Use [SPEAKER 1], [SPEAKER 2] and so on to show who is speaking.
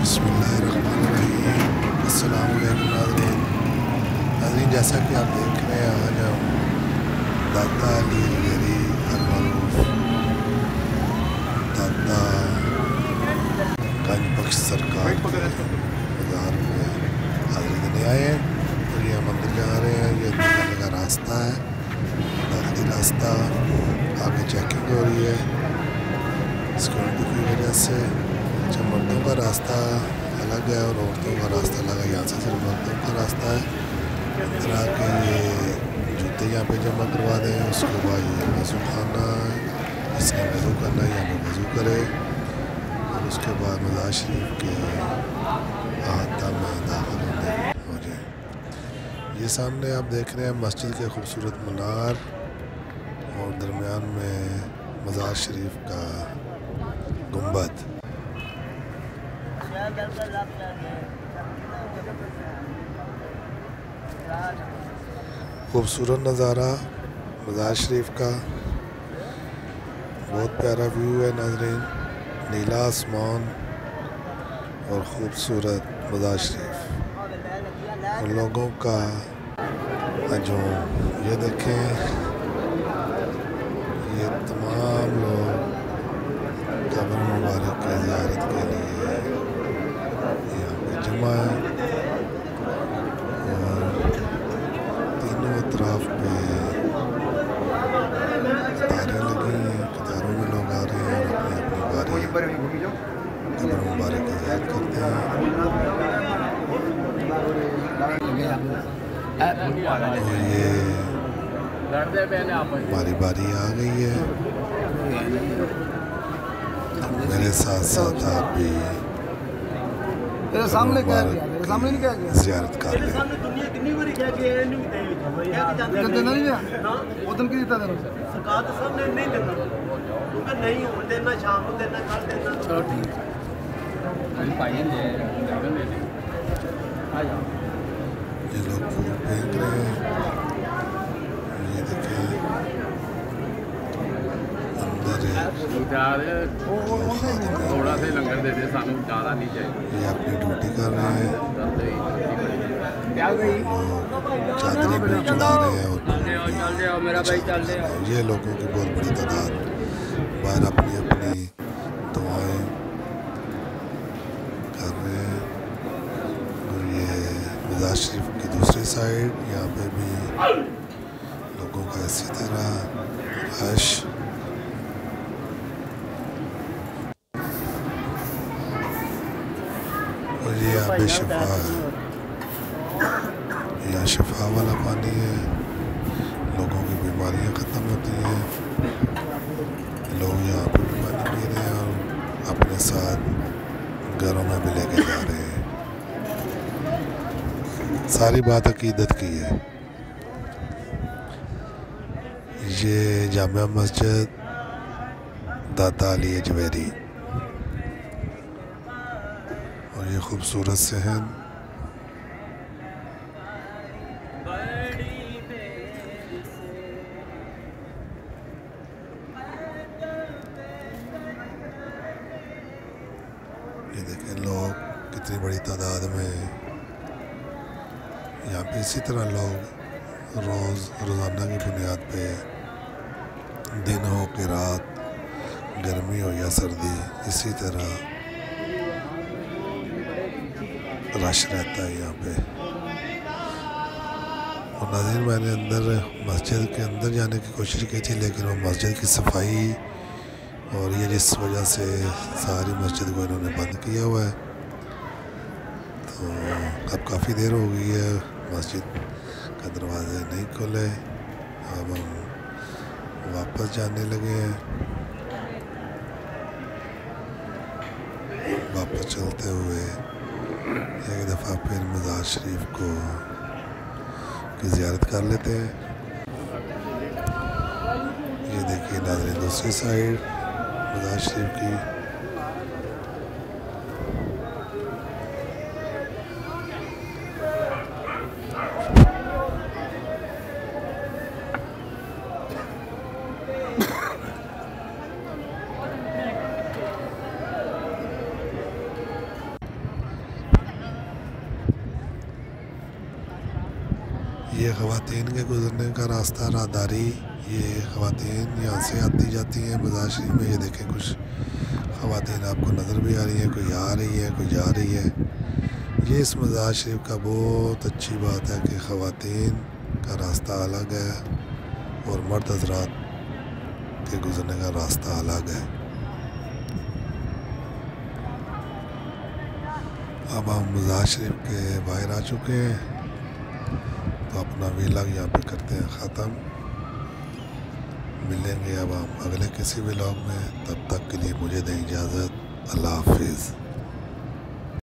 [SPEAKER 1] बिस्मिल्लाहिर्रहमानिर्रहीम। अस्सलाम वालेकुम नाज़रीन, जैसा कि आप देख रहे हैं आज हम दाता अली अलवेरी अलमारूफ दाता गंज बख्श सरकार के मज़ार में हाज़िरी देने आए हैं। और ये हम अंदर जा रहे हैं। ये अंदर का रास्ता है, दाखिली रास्ता। आगे चेकिंग हो रही है सिक्योरिटी की वजह से। अच्छा, मर्दों का रास्ता अलग है और औरतों का रास्ता अलग है। यहाँ से सिर्फ मर्दों का रास्ता है। अंदर आके ये जूते यहाँ पे जमा करवा दें। उसके बाद ये वज़ू खाना है, इसने वज़ू करना है, यहाँ पे वज़ू करे और उसके बाद मज़ार शरीफ के अहाता में दाखिल हो जाए। ये सामने आप देख रहे हैं मस्जिद के खूबसूरत मीनार और दरमियान में मज़ार शरीफ का गुंबद। खूबसूरत नज़ारा मज़ार शरीफ का, बहुत प्यारा व्यू है नाज़रीन। नीला आसमान और ख़ूबसूरत मज़ार शरीफ, उन लोगों का हजूम। ये देखें, ये तमाम लोग कब्र मुबारक की ज़ियारत के लिए यहाँ पे जमा है और तीनों अतराफ पे कतारें लगी हैं। कतारों में लोग आ रहे हैं और अपनी अपनी बारी कब्र मुबारक की ज़ियारत करते हैं। और ये बारी बारी आ गई है। मेरे साथ साथ आप भी सामने ज़ियारत कर लें। ये लोग फूल फेंक रहे हैं। ये देखें अंदर
[SPEAKER 2] थोड़ा सा लंगर दे दे, सानू ज़्यादा नहीं चाहिए।
[SPEAKER 1] ये अपनी ड्यूटी कर रहे हैं। चादरी भी चढ़ा रहे हैं और ये लोगों की बहुत बड़ी तादाद बाहर अपनी अपनी दुआएं कर रहे हैं। और ये मज़ार शरीफ की दूसरी साइड, यहाँ पे भी लोगों का इसी तरह रश। और ये यहाँ पे शिफा है, यहाँ शिफा वाला पानी है। लोगों की बीमारियाँ ख़त्म होती हैं। लोग यहाँ पे भी पानी पी रहे हैं और अपने साथ घरों में भी लेके जा रहे हैं। सारी बात अकीदत की है। ये जामिया मस्जिद दाता अली अलवेरी और ये खूबसूरत सहन। ये देखें लोग कितनी बड़ी तादाद में यहाँ पे। इसी तरह लोग रोज़ाना की बुनियाद पे दिन हो कि रात, गर्मी हो या सर्दी, इसी तरह रश रहता है यहाँ पे। और नाज़रीन, मैंने अंदर मस्जिद के अंदर जाने की कोशिश की थी, लेकिन वो मस्जिद की सफाई और ये जिस वजह से सारी मस्जिद को इन्होंने बंद किया हुआ है, तो अब काफ़ी देर हो गई है मस्जिद का दरवाज़े नहीं खुले। अब हम वापस जाने लगे हैं। वापस चलते हुए एक दफ़ा फिर मज़ार शरीफ को की ज़ियारत कर लेते हैं। ये देखिए नाज़रीन, दूसरी साइड मज़ार शरीफ की। ये ख़वातीन के गुज़रने का रास्ता राहदारी, ये ख़वातीन यहाँ से आती जाती हैं मज़ार शरीफ में। ये देखें कुछ ख़वातीन आपको नज़र भी आ रही हैं, कोई आ रही है कोई जा रही है। ये इस मज़ार शरीफ का बहुत अच्छी बात है कि ख़वातीन का रास्ता अलग है और मर्द हज़रात के गुज़रने का रास्ता अलग है। अब हम मज़ार शरीफ के बाहर आ चुके हैं, तो अपना व्लॉग यहाँ पे करते हैं ख़त्म। मिलेंगे अब हम अगले किसी व्लॉग में, तब तक के लिए मुझे दें इजाज़त। अल्लाह हाफिज़।